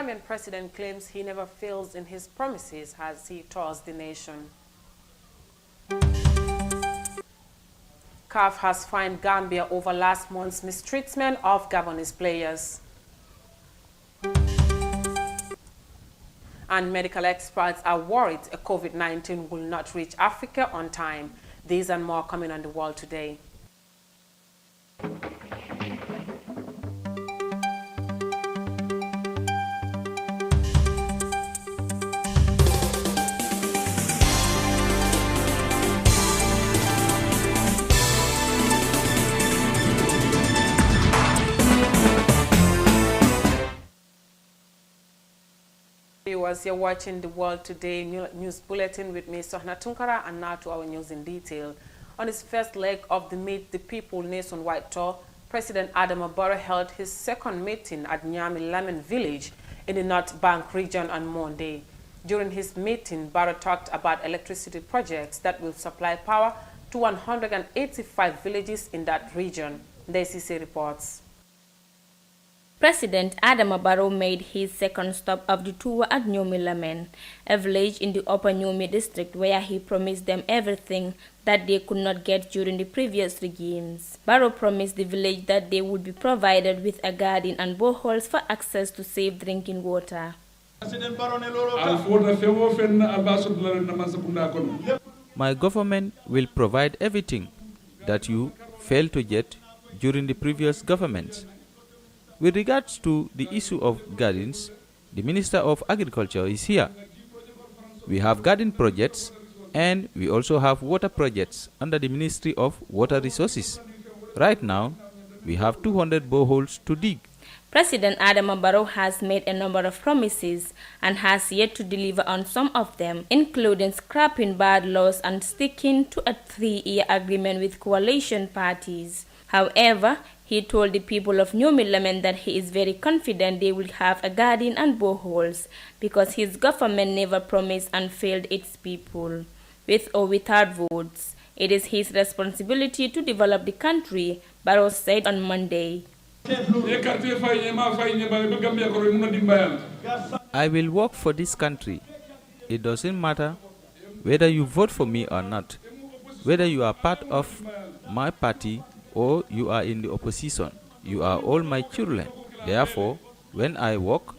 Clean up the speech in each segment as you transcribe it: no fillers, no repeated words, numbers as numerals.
Gambian president claims he never fails in his promises as he tours the nation. CAF has fined Gambia over last month's mistreatment of Gabonese players. And medical experts are worried COVID-19 will not reach Africa on time. These and more coming on The World Today. Viewers, you're watching The World Today news bulletin with me, Sohna Tunkara, and now to our news in detail. On his first leg of the Meet the People nationwide tour, President Barrow held his second meeting at Nyami Lamin village in the North Bank region on Monday. During his meeting, Barrow talked about electricity projects that will supply power to 185 villages in that region. DCC reports. President Barrow made his second stop of the tour at Nyumi Lamen, a village in the Upper Nyumi district where he promised them everything that they could not get during the previous regimes. Barrow promised the village that they would be provided with a garden and boreholes for access to safe drinking water. My government will provide everything that you failed to get during the previous governments. With regards to the issue of gardens, the Minister of Agriculture is here. We have garden projects and we also have water projects under the Ministry of Water Resources. Right now, we have 200 boreholes to dig. President Barrow has made a number of promises and has yet to deliver on some of them, including scrapping bad laws and sticking to a 3-year agreement with coalition parties. However, he told the people of Nyumi Lamen that he is very confident they will have a garden and boreholes because his government never promised and failed its people. With or without votes, it is his responsibility to develop the country, Barrow said on Monday. I will work for this country. It doesn't matter whether you vote for me or not, whether you are part of my party or you are in the opposition. You are all my children. Therefore, when I work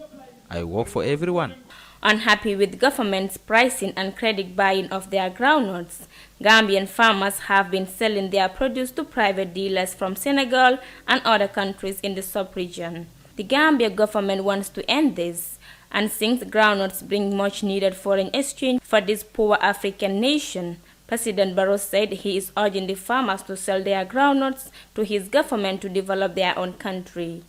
for everyone. Unhappy with government's pricing and credit buying of their groundnuts, Gambian farmers have been selling their produce to private dealers from Senegal and other countries in the sub-region. The Gambia government wants to end this, and since groundnuts bring much needed foreign exchange for this poor African nation, President Barrow said he is urging the farmers to sell their groundnuts to his government to develop their own country.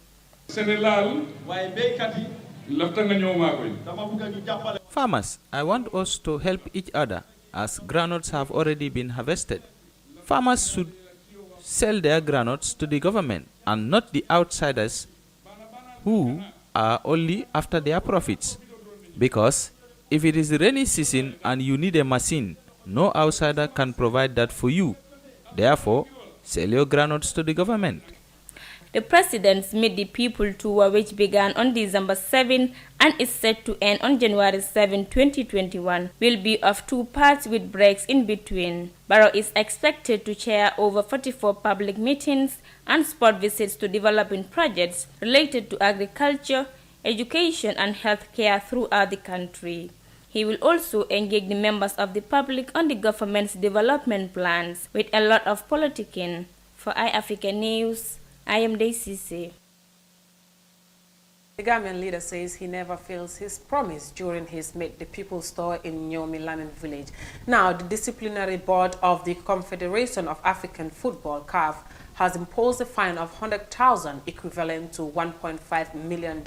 Farmers, I want us to help each other as groundnuts have already been harvested. Farmers should sell their groundnuts to the government and not the outsiders who are only after their profits. Because if it is the rainy season and you need a machine, no outsider can provide that for you. Therefore, sell your groundnuts to the government. The President's Meet the People tour, which began on December 7 and is set to end on January 7, 2021, will be of 2 parts with breaks in between. Barrow is expected to chair over 44 public meetings and spot visits to developing projects related to agriculture, education and healthcare throughout the country. He will also engage the members of the public on the government's development plans with a lot of politicking. For iAfrica News, I am DCC. The Gambian leader says he never fails his promise during his Meet the People tour in Nyumi Lamin village. Now, the disciplinary board of the Confederation of African Football, CAF, has imposed a fine of $100,000 equivalent to $1.5 million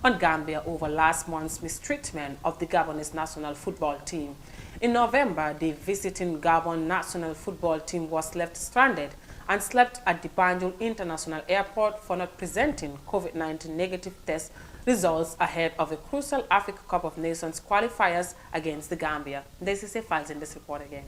on Gambia over last month's mistreatment of the Gabonese national football team. In November, the visiting Gabon national football team was left stranded and slept at the Banjul International Airport for not presenting COVID-19 negative test results ahead of a crucial Africa Cup of Nations qualifiers against the Gambia. DCC files in this report again.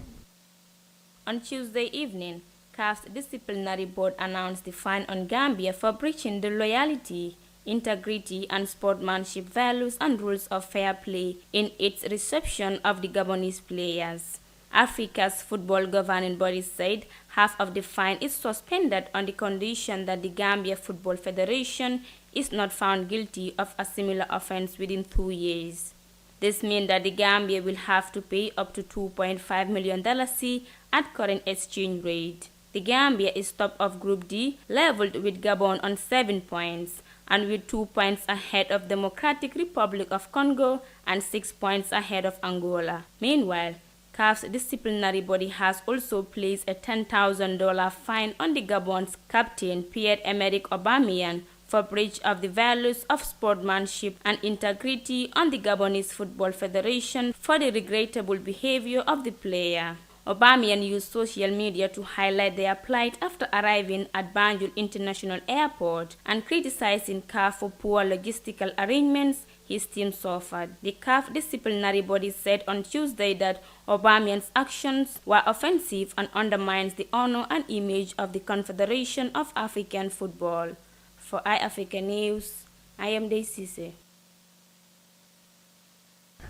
On Tuesday evening, CAF's disciplinary board announced the fine on Gambia for breaching the loyalty integrity and sportsmanship values and rules of fair play in its reception of the Gabonese players. Africa's football governing body said half of the fine is suspended on the condition that the Gambia Football Federation is not found guilty of a similar offense within 2 years. This means that the Gambia will have to pay up to $2.5 million at current exchange rate. The Gambia is top of Group D, leveled with Gabon on 7 points, and with 2 points ahead of Democratic Republic of Congo and 6 points ahead of Angola. Meanwhile, CAF's disciplinary body has also placed a $10,000 fine on the Gabon's captain Pierre-Emerick Aubameyang for breach of the values of sportsmanship and integrity on the Gabonese Football Federation for the regrettable behavior of the player. Aubameyang used social media to highlight their plight after arriving at Banjul International Airport and criticizing CAF for poor logistical arrangements his team suffered. The CAF disciplinary body said on Tuesday that Aubameyang's actions were offensive and undermines the honor and image of the Confederation of African Football. For iAfrica News, I am Daisy.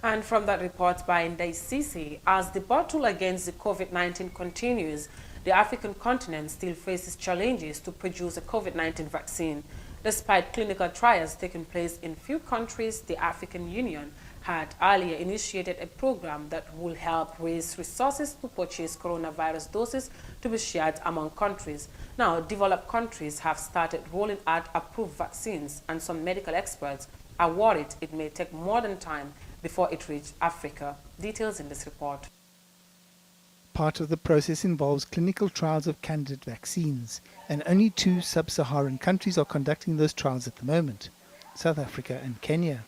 And from that report by Ndai Sisi, as the battle against the COVID-19 continues, the African continent still faces challenges to produce a COVID-19 vaccine. Despite clinical trials taking place in few countries, the African Union had earlier initiated a program that will help raise resources to purchase coronavirus doses to be shared among countries. Now, developed countries have started rolling out approved vaccines, and some medical experts are worried it may take more than time before it reaches Africa. Details in this report. Part of the process involves clinical trials of candidate vaccines, and only 2 sub-Saharan countries are conducting those trials at the moment, South Africa and Kenya.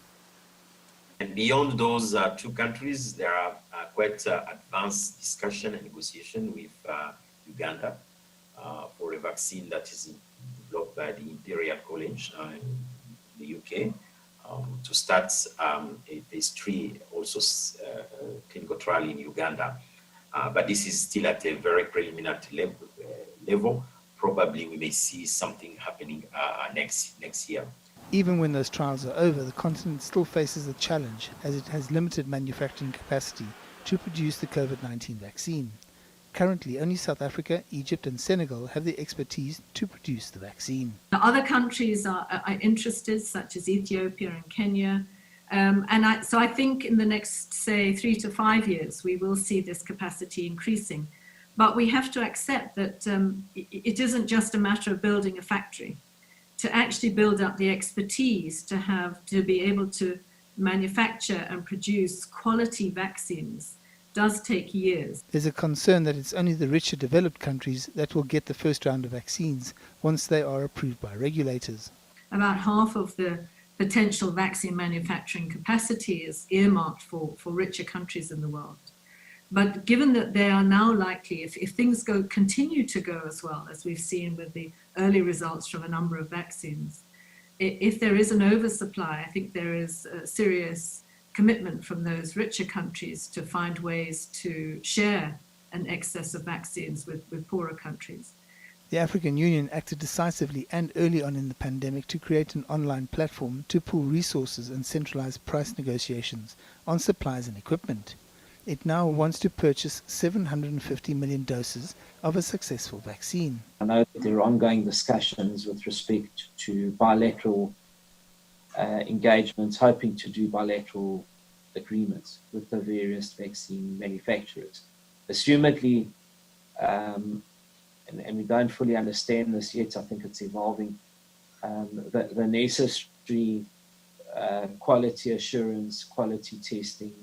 And beyond those 2 countries, there are quite advanced discussion and negotiation with Uganda for a vaccine that is developed by the Imperial College in the UK. To start a phase 3 also clinical trial in Uganda. But this is still at a very preliminary level. Probably we may see something happening next year. Even when those trials are over, the continent still faces a challenge as it has limited manufacturing capacity to produce the COVID-19 vaccine. Currently, only South Africa, Egypt and Senegal have the expertise to produce the vaccine. Other countries are interested, such as Ethiopia and Kenya. So I think in the next, say, 3 to 5 years, we will see this capacity increasing. But we have to accept that it isn't just a matter of building a factory. To actually build up the expertise to be able to manufacture and produce quality vaccines does take years. There's a concern that it's only the richer developed countries that will get the first round of vaccines once they are approved by regulators. About half of the potential vaccine manufacturing capacity is earmarked for richer countries in the world. But given that they are now likely, if things continue to go as well as we've seen with the early results from a number of vaccines, if there is an oversupply, I think there is a serious commitment from those richer countries to find ways to share an excess of vaccines with poorer countries. The African Union acted decisively and early on in the pandemic to create an online platform to pool resources and centralize price negotiations on supplies and equipment. It now wants to purchase 750 million doses of a successful vaccine. I know that there are ongoing discussions with respect to bilateral engagements, hoping to do bilateral agreements with the various vaccine manufacturers. Assumedly, and we don't fully understand this yet, I think it's evolving, the necessary quality assurance, quality testing,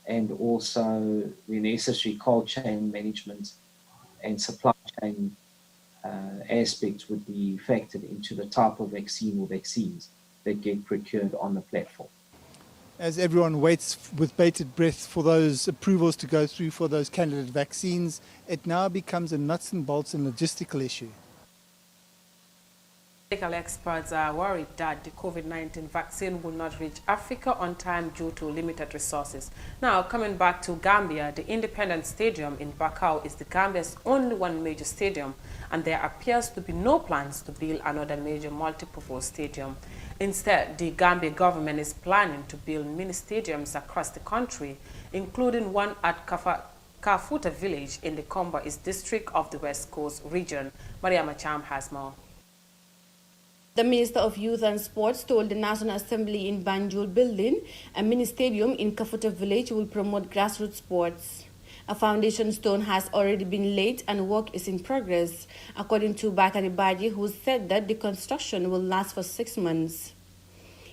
and also the necessary cold chain management and supply chain aspects would be factored into the type of vaccine or vaccines that get procured on the platform. As everyone waits with bated breath for those approvals to go through for those candidate vaccines, it now becomes a nuts and bolts and logistical issue. Medical experts are worried that the COVID-19 vaccine will not reach Africa on time due to limited resources. Now, coming back to Gambia, the Independence Stadium in Barrow is the Gambia's only one major stadium, and there appears to be no plans to build another major multi-purpose stadium. Instead, the Gambia government is planning to build mini stadiums across the country, including one at Kafuta village in the Komba East district of the West Coast region. Mariama Cham has more. The Minister of Youth and Sports told the National Assembly in Banjul building a mini stadium in Kafuta village will promote grassroots sports. A foundation stone has already been laid and work is in progress, according to Bakari Baji, who said that the construction will last for 6 months.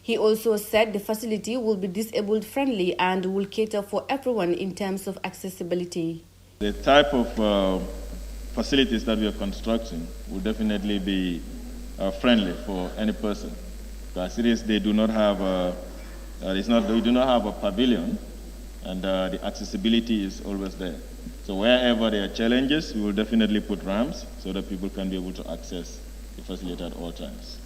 He also said the facility will be disabled friendly and will cater for everyone in terms of accessibility. The type of facilities that we are constructing will definitely be friendly for any person. Because they do not have a pavilion, and the accessibility is always there. So wherever there are challenges, we will definitely put ramps so that people can be able to access the facility at all times.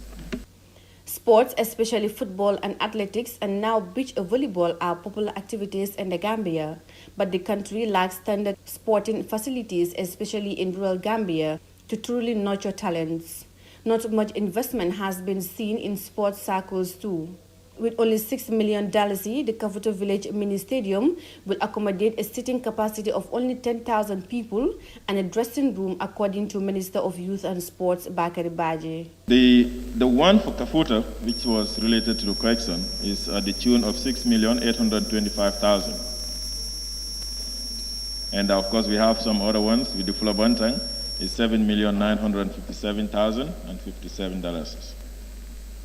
Sports, especially football and athletics, and now beach volleyball are popular activities in the Gambia, but the country lacks standard sporting facilities, especially in rural Gambia, to truly nurture talents. Not much investment has been seen in sports circles too. With only $6 million, the Kafuta Village Mini Stadium will accommodate a seating capacity of only 10,000 people and a dressing room, according to Minister of Youth and Sports, Bakari Baji. The one for Kafuta, which was related to the correction, is at the tune of $6,825,000. And of course, we have some other ones with the Flabantang, is $7,957,057.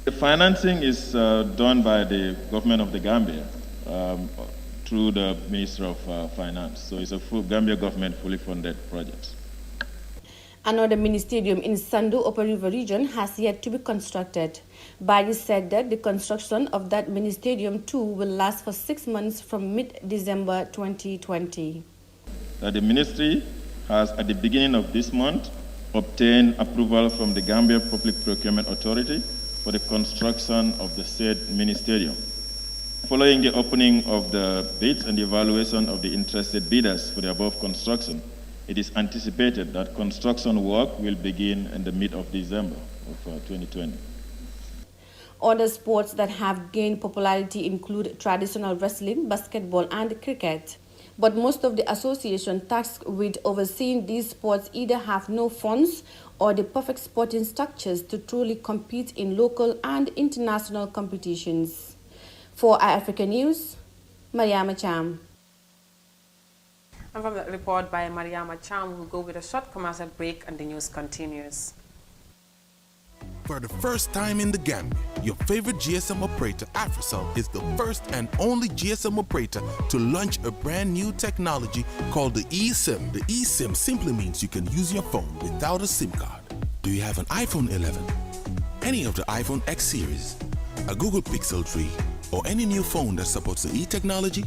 The financing is done by the government of the Gambia through the Minister of Finance. So it's a full Gambia government fully funded project. Another mini stadium in Sandu Upper River region has yet to be constructed. Baji said that the construction of that mini stadium too will last for 6 months from mid-December 2020. The ministry has, at the beginning of this month, obtained approval from the Gambia Public Procurement Authority for the construction of the said mini stadium. Following the opening of the bids and the evaluation of the interested bidders for the above construction, it is anticipated that construction work will begin in the mid of December of 2020. Other sports that have gained popularity include traditional wrestling, basketball, and cricket. But most of the association tasked with overseeing these sports either have no funds or the perfect sporting structures to truly compete in local and international competitions. For iAfrica News, Mariama Cham. And from that report by Mariama Cham, we'll go with a short commercial break and the news continues. For the first time in the Gambia, your favorite GSM operator, Africell, is the first and only GSM operator to launch a brand new technology called the eSIM. The eSIM simply means you can use your phone without a SIM card. Do you have an iPhone 11, any of the iPhone X series, a Google Pixel 3, or any new phone that supports the e-technology?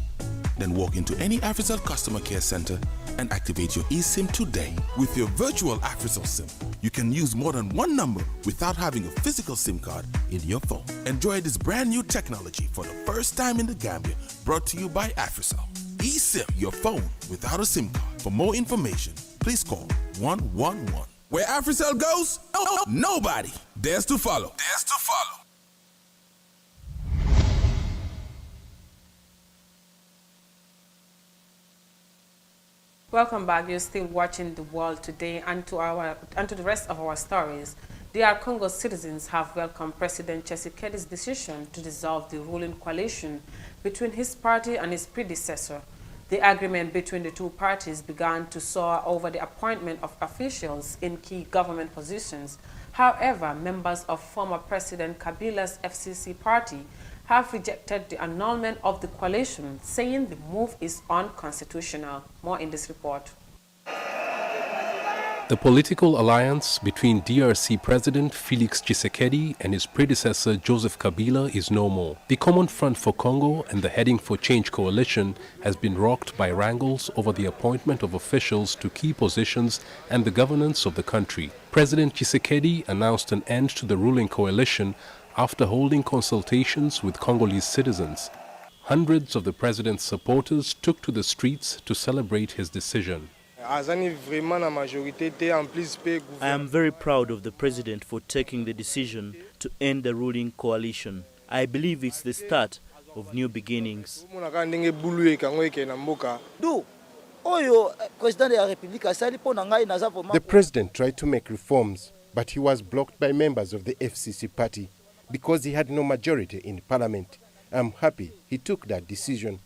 Then walk into any Africell customer care center and activate your eSIM today. With your virtual Africell SIM, you can use more than one number without having a physical SIM card in your phone. Enjoy this brand new technology for the first time in the Gambia, brought to you by Africell. eSIM, your phone without a SIM card. For more information, please call 111. Where Africell goes, nobody dares to follow. Welcome back. You're still watching The World Today, and to the rest of our stories. DR Congo citizens have welcomed President Tshisekedi's decision to dissolve the ruling coalition between his party and his predecessor. The agreement between the two parties began to soar over the appointment of officials in key government positions. However, members of former President Kabila's FCC party have rejected the annulment of the coalition, saying the move is unconstitutional. More in this report. The political alliance between DRC President Felix Tshisekedi and his predecessor Joseph Kabila is no more. The Common Front for Congo and the Heading for Change coalition has been rocked by wrangles over the appointment of officials to key positions and the governance of the country. President Tshisekedi announced an end to the ruling coalition after holding consultations with Congolese citizens. Hundreds of the president's supporters took to the streets to celebrate his decision. I am very proud of the president for taking the decision to end the ruling coalition. I believe it's the start of new beginnings. The president tried to make reforms, but he was blocked by members of the FCC party because he had no majority in parliament. I'm happy he took that decision.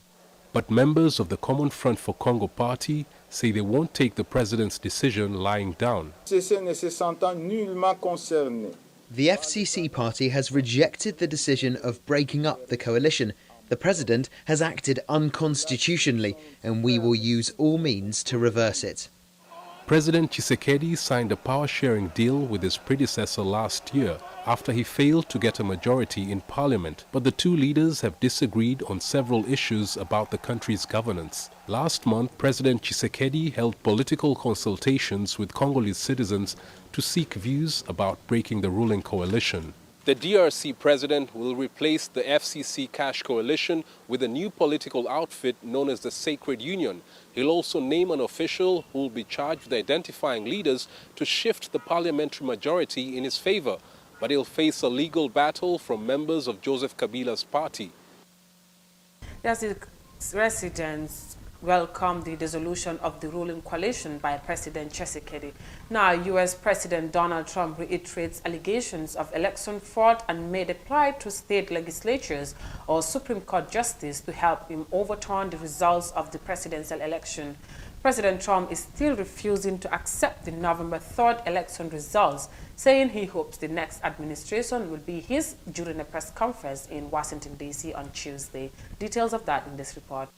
But members of the Common Front for Congo party say they won't take the president's decision lying down. The FCC party has rejected the decision of breaking up the coalition. The president has acted unconstitutionally, and we will use all means to reverse it. President Tshisekedi signed a power-sharing deal with his predecessor last year after he failed to get a majority in parliament, but the two leaders have disagreed on several issues about the country's governance. Last month, President Tshisekedi held political consultations with Congolese citizens to seek views about breaking the ruling coalition. The DRC president will replace the FCC cash coalition with a new political outfit known as the Sacred Union. He'll also name an official who will be charged with identifying leaders to shift the parliamentary majority in his favor. But he'll face a legal battle from members of Joseph Kabila's party. Residents welcomed the dissolution of the ruling coalition by President Tshisekedi. Now, U.S. President Donald Trump reiterates allegations of election fraud and made a pledge to state legislatures or Supreme Court justice to help him overturn the results of the presidential election. President Trump is still refusing to accept the November 3rd election results, saying he hopes the next administration will be his during a press conference in Washington, D.C. on Tuesday. Details of that in this report.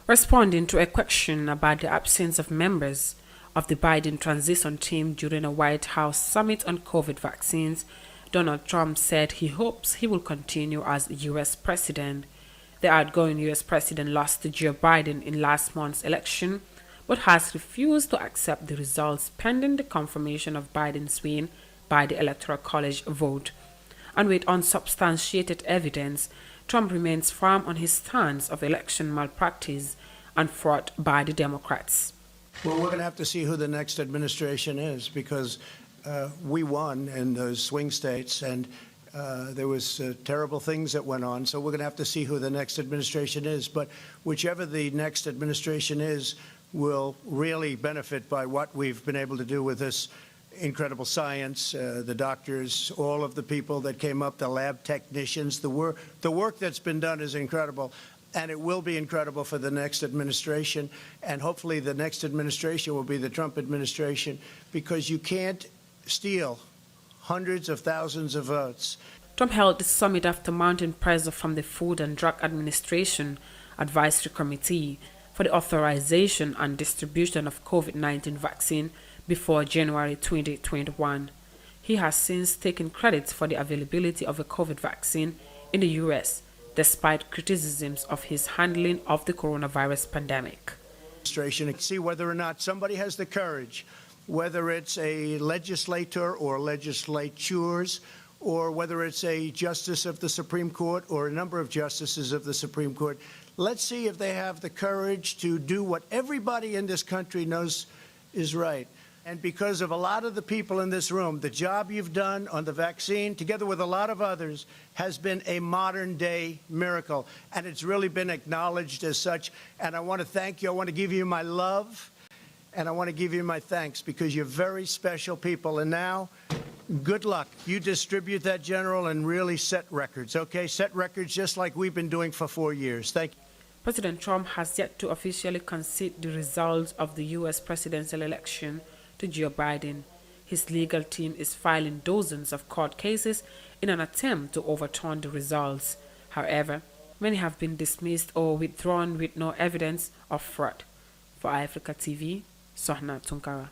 Responding to a question about the absence of members of the Biden transition team during a White House summit on COVID vaccines, Donald Trump said he hopes he will continue as U.S. president. The outgoing U.S. president lost to Joe Biden in last month's election, but has refused to accept the results pending the confirmation of Biden's win by the Electoral College vote. And with unsubstantiated evidence, Trump remains firm on his stance of election malpractice and fraud by the Democrats. Well, we're going to have to see who the next administration is, because we won in those swing states, and there was terrible things that went on. So we're going to have to see who the next administration is. But whichever the next administration is will really benefit by what we've been able to do with this incredible science, the doctors, all of the people that came up, the lab technicians. The work that's been done is incredible, and it will be incredible for the next administration. And hopefully the next administration will be the Trump administration, because you can't steal hundreds of thousands of votes. Trump held the summit after mounting pressure from the Food and Drug Administration Advisory Committee for the authorization and distribution of COVID-19 vaccine before January 2021. He has since taken credit for the availability of a COVID vaccine in the U.S., despite criticisms of his handling of the coronavirus pandemic. See whether or not somebody has the courage, whether it's a legislator or legislatures, or whether it's a justice of the Supreme Court or a number of justices of the Supreme Court. Let's see if they have the courage to do what everybody in this country knows is right. And because of a lot of the people in this room, the job you've done on the vaccine, together with a lot of others, has been a modern-day miracle. And it's really been acknowledged as such. And I want to thank you. I want to give you my love. And I want to give you my thanks, because you're very special people. And now, good luck. You distribute that, General, and really set records, okay? Set records just like we've been doing for 4 years. Thank you. President Trump has yet to officially concede the results of the U.S. presidential election to Joe Biden. His legal team is filing dozens of court cases in an attempt to overturn the results. However, many have been dismissed or withdrawn with no evidence of fraud. For Africa TV, Sohna Tunkara.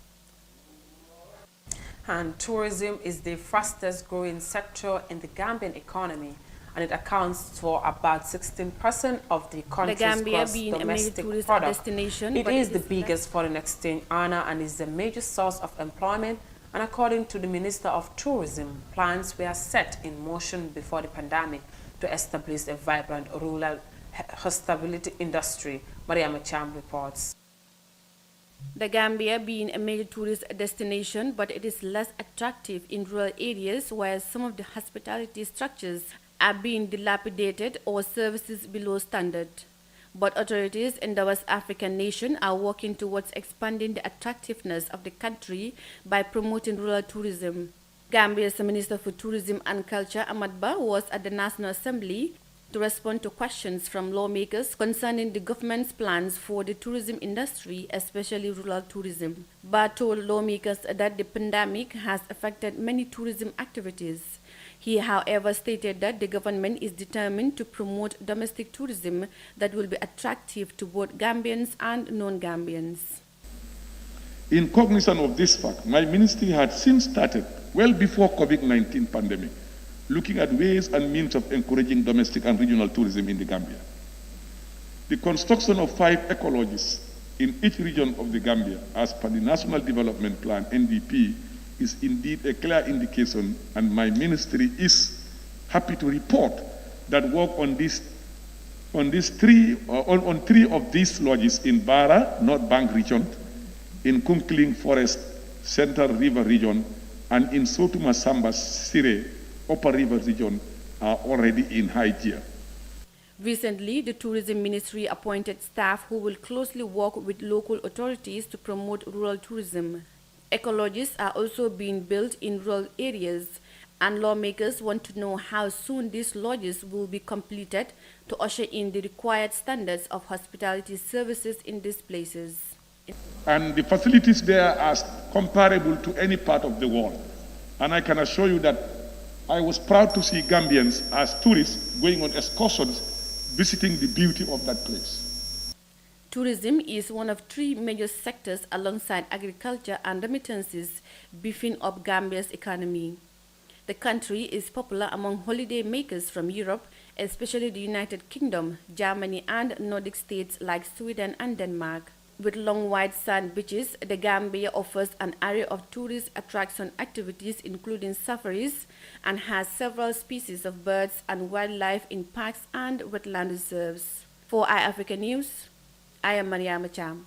And tourism is the fastest growing sector in the Gambian economy, and it accounts for about 16% of the country's gross domestic product. It is the biggest foreign exchange earner and is a major source of employment. And according to the Minister of Tourism, plans were set in motion before the pandemic to establish a vibrant rural hospitality industry. Mariama Cham reports. The Gambia being a major tourist destination, but it is less attractive in rural areas where some of the hospitality structures are being dilapidated or services below standard. But authorities in the West African nation are working towards expanding the attractiveness of the country by promoting rural tourism. Gambia's Minister for Tourism and Culture, Ahmad Ba, was at the National Assembly to respond to questions from lawmakers concerning the government's plans for the tourism industry, especially rural tourism. Ba told lawmakers that the pandemic has affected many tourism activities. He, however, stated that the government is determined to promote domestic tourism that will be attractive to both Gambians and non-Gambians. In cognizance of this fact, my ministry had since started, well before COVID-19 pandemic, looking at ways and means of encouraging domestic and regional tourism in the Gambia. The construction of 5 ecologies in each region of the Gambia, as per the National Development Plan, NDP, is indeed a clear indication, and my ministry is happy to report that work on 3 of these lodges in Barrow, North Bank region, in Kunkling Forest, Central River region, and in Sotuma Samba Sire, Upper River region, are already in high gear. Recently, the Tourism Ministry appointed staff who will closely work with local authorities to promote rural tourism. Ecologies are also being built in rural areas, and lawmakers want to know how soon these lodges will be completed to usher in the required standards of hospitality services in these places. And the facilities there are comparable to any part of the world. And I can assure you that I was proud to see Gambians as tourists going on excursions, visiting the beauty of that place. Tourism is one of 3 major sectors alongside agriculture and remittances, beefing up Gambia's economy. The country is popular among holiday makers from Europe, especially the United Kingdom, Germany, and Nordic states like Sweden and Denmark. With long white sand beaches, the Gambia offers an array of tourist attraction activities including safaris, and has several species of birds and wildlife in parks and wetland reserves. For iAfrica News, I am Mariama Cham.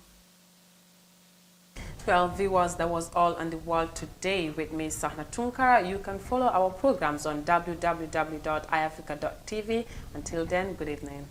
Well, viewers, that was all on the world today with me, Sahna Tunkara. You can follow our programs on www.iafrica.tv. Until then, good evening.